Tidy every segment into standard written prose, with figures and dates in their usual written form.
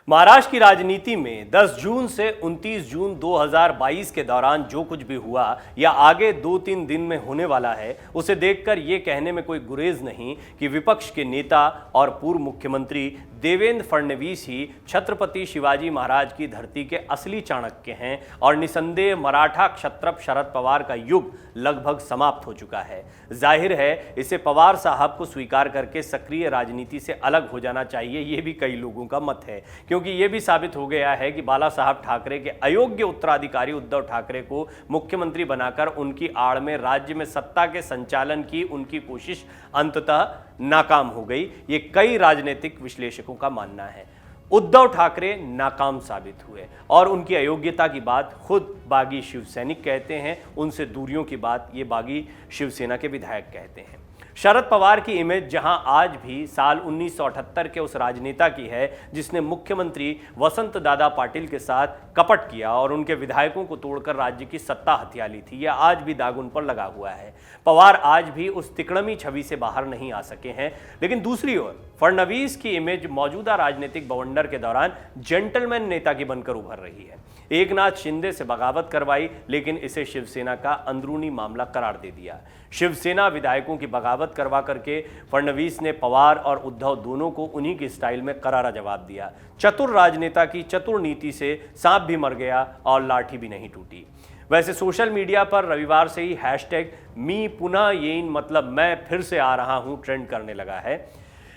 महाराष्ट्र की राजनीति में 10 जून से 29 जून 2022 के दौरान जो कुछ भी हुआ या आगे 2-3 दिन में होने वाला है, उसे देखकर ये कहने में कोई गुरेज नहीं कि विपक्ष के नेता और पूर्व मुख्यमंत्री देवेंद्र फडणवीस ही छत्रपति शिवाजी महाराज की धरती के असली चाणक्य हैं और निसंदेह मराठा क्षत्रप शरद पवार का युग लगभग समाप्त हो चुका है। जाहिर है इसे पवार साहब को स्वीकार करके सक्रिय राजनीति से अलग हो जाना चाहिए, ये भी कई लोगों का मत है, क्योंकि ये भी साबित हो गया है कि बाला साहब ठाकरे के अयोग्य उत्तराधिकारी उद्धव ठाकरे को मुख्यमंत्री बनाकर उनकी आड़ में राज्य में सत्ता के संचालन की उनकी कोशिश अंततः नाकाम हो गई। ये कई राजनीतिक विश्लेषकों का मानना है। उद्धव ठाकरे नाकाम साबित हुए और उनकी अयोग्यता की बात खुद बागी शिवसैनिक कहते हैं, उनसे दूरियों की बात ये बागी शिवसेना के विधायक कहते हैं। शरद पवार की इमेज जहां आज भी साल 1978 के उस राजनेता की है जिसने मुख्यमंत्री वसंत दादा पाटिल के साथ कपट किया और उनके विधायकों को तोड़कर राज्य की सत्ता हथिया ली थी, यह आज भी दाग उन पर लगा हुआ है। पवार आज भी उस तिकड़मी छवि से बाहर नहीं आ सके हैं। लेकिन दूसरी ओर फडणवीस की इमेज मौजूदा राजनीतिक बवंडर के दौरान जेंटलमैन नेता की बनकर उभर रही है। एकनाथ शिंदे से बगावत करवाई, लेकिन इसे शिवसेना का अंदरूनी मामला करार दे दिया। शिवसेना विधायकों की बगावत करवा करके फडणवीस ने पवार और उद्धव दोनों को उन्हीं की स्टाइल में करारा जवाब दिया। चतुर राजनेता की चतुर नीति से सांप भी मर गया और लाठी भी नहीं टूटी। वैसे सोशल मीडिया पर रविवार से ही हैशटैग मी पुनः येइन मतलब मैं फिर से आ रहा हूं ट्रेंड करने लगा है।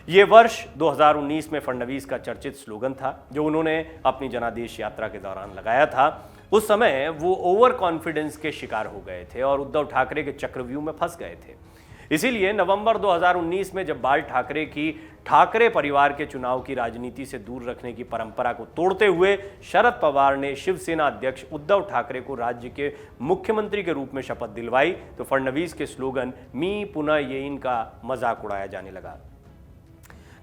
ये वर्ष 2019 में फडणवीस का चर्चित स्लोगन था जो उन्होंने अपनी जनादेश यात्रा के दौरान लगाया था। उस समय वो ओवर कॉन्फिडेंस के शिकार हो गए थे और उद्धव ठाकरे के चक्रव्यूह में फंस गए थे। इसीलिए नवंबर 2019 में जब बाल ठाकरे की ठाकरे परिवार के चुनाव की राजनीति से दूर रखने की परंपरा को तोड़ते हुए शरद पवार ने शिवसेना अध्यक्ष उद्धव ठाकरे को राज्य के मुख्यमंत्री के रूप में शपथ दिलवाई, तो फडणवीस के स्लोगन मी पुनः येइन का मजाक उड़ाया जाने लगा।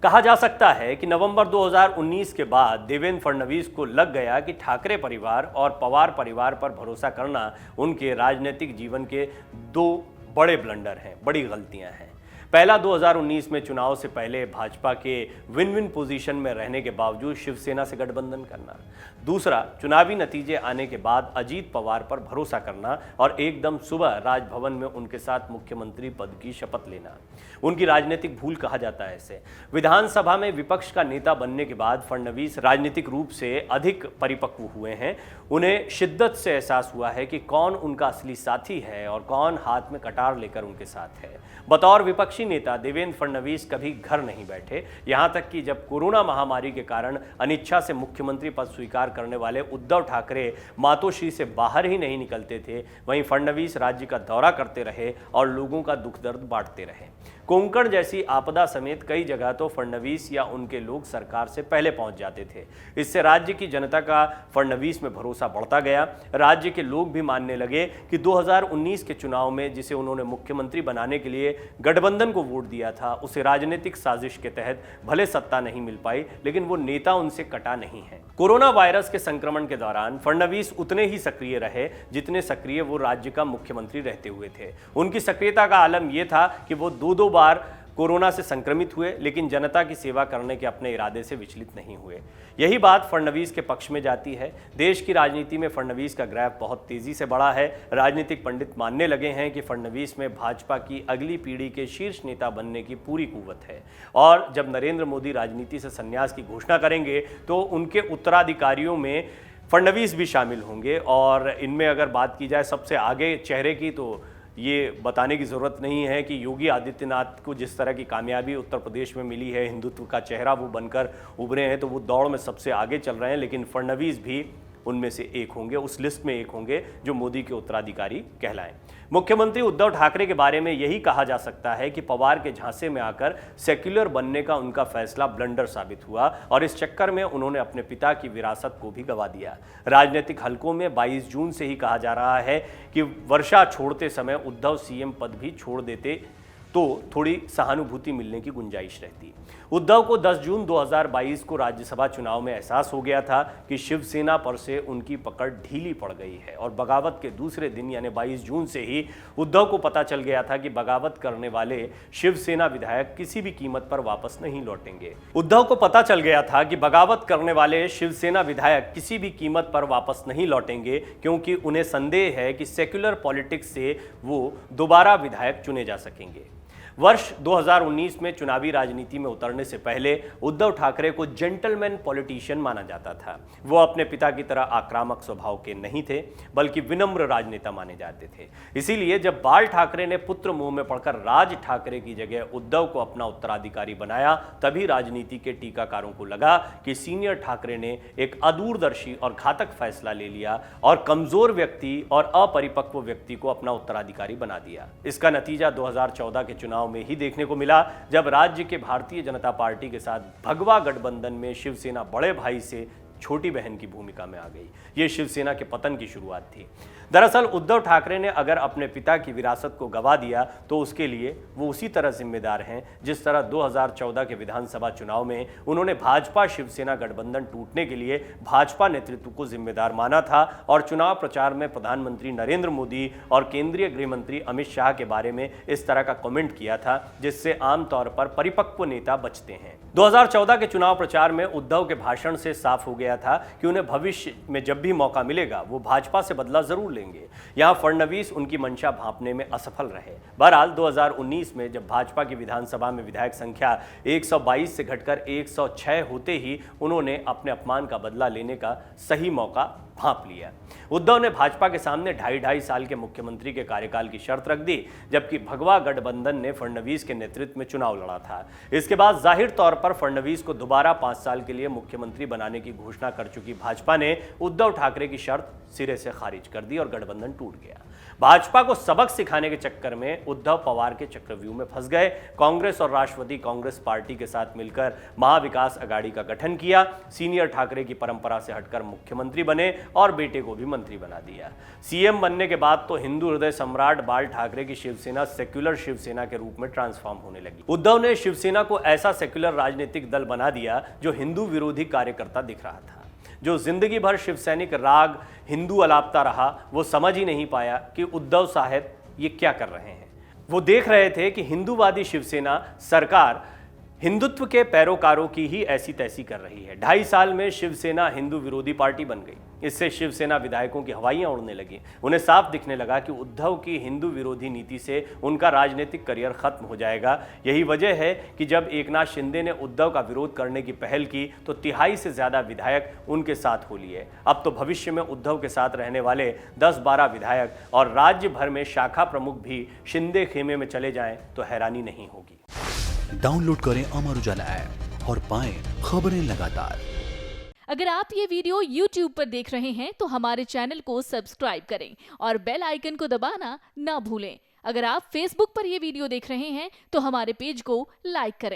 कहा जा सकता है कि नवंबर 2019 के बाद देवेंद्र फडणवीस को लग गया कि ठाकरे परिवार और पवार परिवार पर भरोसा करना उनके राजनीतिक जीवन के दो बड़े ब्लंडर हैं, बड़ी गलतियां हैं। पहला 2019 में चुनाव से पहले भाजपा के विन विन पोजीशन में रहने के बावजूद शिवसेना से गठबंधन करना। दूसरा, चुनावी नतीजे आने के बाद अजीत पवार पर भरोसा करना और एकदम सुबह राजभवन में उनके साथ मुख्यमंत्री पद की शपथ लेना। उनकी राजनीतिक भूल कहा जाता है इसे। विधानसभा में विपक्ष का नेता बनने के बाद फडणवीस राजनीतिक रूप से अधिक परिपक्व हुए हैं। उन्हें शिद्दत से एहसास हुआ है कि कौन उनका असली साथी है और कौन हाथ में कटार लेकर उनके साथ है। बतौर विपक्षी नेता देवेंद्र फडणवीस कभी घर नहीं बैठे, यहां तक कि जब कोरोना महामारी के कारण अनिच्छा से मुख्यमंत्री पद स्वीकार करने वाले उद्धव ठाकरे मातोश्री से बाहर ही नहीं निकलते थे, वहीं फडणवीस राज्य का दौरा करते रहे और लोगों का दुख दर्द बांटते रहे। कोंकण जैसी आपदा समेत कई जगह तो फडणवीस या उनके लोग सरकार से पहले पहुंच जाते थे। इससे राज्य की जनता का फडणवीस में भरोसा बढ़ता गया। राज्य के लोग भी मानने लगे कि 2019 के चुनाव में जिसे उन्होंने मुख्यमंत्री बनाने के लिए गठबंधन को वोट दिया था, उसे राजनीतिक साजिश के तहत भले सत्ता नहीं मिल पाई, लेकिन वो नेता उनसे कटा नहीं है। कोरोना वायरस के संक्रमण के दौरान फडणवीस उतने ही सक्रिय रहे जितने सक्रिय वो राज्य का मुख्यमंत्री रहते हुए थे। उनकी सक्रियता का आलम यह था कि वो दो बार कोरोना से संक्रमित हुए, लेकिन जनता की सेवा करने के अपने इरादे से विचलित नहीं हुए। यही बात फडणवीस के पक्ष में जाती है। देश की राजनीति में फडणवीस का ग्राफ बहुत तेजी से बढ़ा है। राजनीतिक पंडित मानने लगे हैं कि फडणवीस में भाजपा की अगली पीढ़ी के शीर्ष नेता बनने की पूरी कुव्वत है और जब नरेंद्र मोदी राजनीति से संन्यास की घोषणा करेंगे तो उनके उत्तराधिकारियों में फडणवीस भी शामिल होंगे। और इनमें अगर बात की जाए सबसे आगे चेहरे की, तो ये बताने की ज़रूरत नहीं है कि योगी आदित्यनाथ को जिस तरह की कामयाबी उत्तर प्रदेश में मिली है, हिंदुत्व का चेहरा वो बनकर उभरे हैं, तो वो दौड़ में सबसे आगे चल रहे हैं। लेकिन फडणवीस भी उनमें से एक होंगे, उस लिस्ट में एक होंगे जो मोदी के उत्तराधिकारी कहलाएं। मुख्यमंत्री उद्धव ठाकरे के बारे में यही कहा जा सकता है कि पवार के झांसे में आकर सेक्युलर बनने का उनका फैसला ब्लंडर साबित हुआ और इस चक्कर में उन्होंने अपने पिता की विरासत को भी गंवा दिया। राजनीतिक हलकों में 22 जून से ही कहा जा रहा है कि वर्षा छोड़ते समय उद्धव सीएम पद भी छोड़ देते तो थोड़ी सहानुभूति मिलने की गुंजाइश रहती। उद्धव को 10 जून 2022 को राज्यसभा चुनाव में एहसास हो गया था कि शिवसेना पर से उनकी पकड़ ढीली पड़ गई है और बगावत के दूसरे दिन यानी 22 जून से ही उद्धव को पता चल गया था कि बगावत करने वाले शिवसेना विधायक किसी भी कीमत पर वापस नहीं लौटेंगे। उद्धव को पता चल गया था कि बगावत करने वाले शिवसेना विधायक किसी भी कीमत पर वापस नहीं लौटेंगे, क्योंकि उन्हें संदेह है कि सेक्युलर पॉलिटिक्स से वो दोबारा विधायक चुने जा सकेंगे। वर्ष 2019 में चुनावी राजनीति में उतरने से पहले उद्धव ठाकरे को जेंटलमैन पॉलिटिशियन माना जाता था। वो अपने पिता की तरह आक्रामक स्वभाव के नहीं थे, बल्कि विनम्र राजनेता माने जाते थे। इसीलिए जब बाल ठाकरे ने पुत्र मुंह में पड़कर राज ठाकरे की जगह उद्धव को अपना उत्तराधिकारी बनाया, तभी राजनीति के टीकाकारों को लगा कि सीनियर ठाकरे ने एक अदूरदर्शी और घातक फैसला ले लिया और कमजोर व्यक्ति और अपरिपक्व व्यक्ति को अपना उत्तराधिकारी बना दिया। इसका नतीजा 2014 के चुनाव में ही देखने को मिला, जब राज्य के भारतीय जनता पार्टी के साथ भगवा गठबंधन में शिवसेना बड़े भाई से छोटी बहन की भूमिका में आ गई। यह शिवसेना के पतन की शुरुआत थी। दरअसल उद्धव ठाकरे ने अगर अपने पिता की विरासत को गवा दिया तो उसके लिए वो उसी तरह जिम्मेदार हैं जिस तरह 2014 के विधानसभा चुनाव में उन्होंने भाजपा शिवसेना गठबंधन टूटने के लिए भाजपा नेतृत्व को जिम्मेदार माना था और चुनाव प्रचार में प्रधानमंत्री नरेंद्र मोदी और केंद्रीय गृह मंत्री अमित शाह के बारे में इस तरह का कमेंट किया था, जिससे आमतौर पर परिपक्व नेता बचते हैं। 2014 के चुनाव प्रचार में उद्धव के भाषण से साफ हो गया था कि उन्हें भविष्य में जब भी मौका मिलेगा वो भाजपा से बदला जरूर लेंगे। यहां फडणवीस उनकी मंशा भांपने में असफल रहे। बहरहाल 2019 में जब भाजपा की विधानसभा में विधायक संख्या 122 से घटकर 106 होते ही उन्होंने अपने अपमान का बदला लेने का सही मौका भांप लिया। उद्धव ने भाजपा के सामने 2.5 साल के मुख्यमंत्री के कार्यकाल की शर्त रख दी, जबकि भगवा गठबंधन ने फडणवीस के नेतृत्व में चुनाव लड़ा था। इसके बाद जाहिर तौर पर फडणवीस को दोबारा 5 साल के लिए मुख्यमंत्री बनाने की घोषणा कर चुकी भाजपा ने उद्धव ठाकरे की शर्त सिरे से खारिज कर दी और गठबंधन टूट गया। भाजपा को सबक सिखाने के चक्कर में उद्धव पवार के चक्रव्यूह में फंस गए। कांग्रेस और राष्ट्रवादी कांग्रेस पार्टी के साथ मिलकर महाविकास अघाड़ी का गठन किया। सीनियर ठाकरे की परंपरा से हटकर मुख्यमंत्री बने और बेटे को भी मंत्री बना दिया। सीएम बनने के बाद तो हिंदू हृदय सम्राट बाल ठाकरे की शिवसेना सेक्युलर शिवसेना के रूप में ट्रांसफॉर्म होने लगी। उद्धव ने शिवसेना को ऐसा सेक्युलर राजनीतिक दल बना दिया जो हिंदू विरोधी कार्यकर्ता दिख रहा था। जो जिंदगी भर शिवसैनिक राग हिंदू अलापता रहा, वो समझ ही नहीं पाया कि उद्धव साहब ये क्या कर रहे हैं। वो देख रहे थे कि हिंदूवादी शिवसेना सरकार हिंदुत्व के पैरोकारों की ही ऐसी तैसी कर रही है। 2.5 साल में शिवसेना हिंदू विरोधी पार्टी बन गई। इससे शिवसेना विधायकों की हवाइयां उड़ने लगी। उन्हें साफ दिखने लगा कि उद्धव की हिंदू विरोधी नीति से उनका राजनीतिक करियर खत्म हो जाएगा। यही वजह है कि जब एकनाथ शिंदे ने उद्धव का विरोध करने की पहल की तो 3/4 से ज्यादा विधायक उनके साथ हो लिए। अब तो भविष्य में उद्धव के साथ रहने वाले 10-12 विधायक और राज्य भर में शाखा प्रमुख भी शिंदे खेमे में चले जाएं तो हैरानी नहीं होगी। डाउनलोड करें अमर उजाला ऐप और पाएं खबरें लगातार। अगर आप ये वीडियो YouTube पर देख रहे हैं तो हमारे चैनल को सब्सक्राइब करें और बेल आइकन को दबाना ना भूलें। अगर आप Facebook पर ये वीडियो देख रहे हैं तो हमारे पेज को लाइक करें।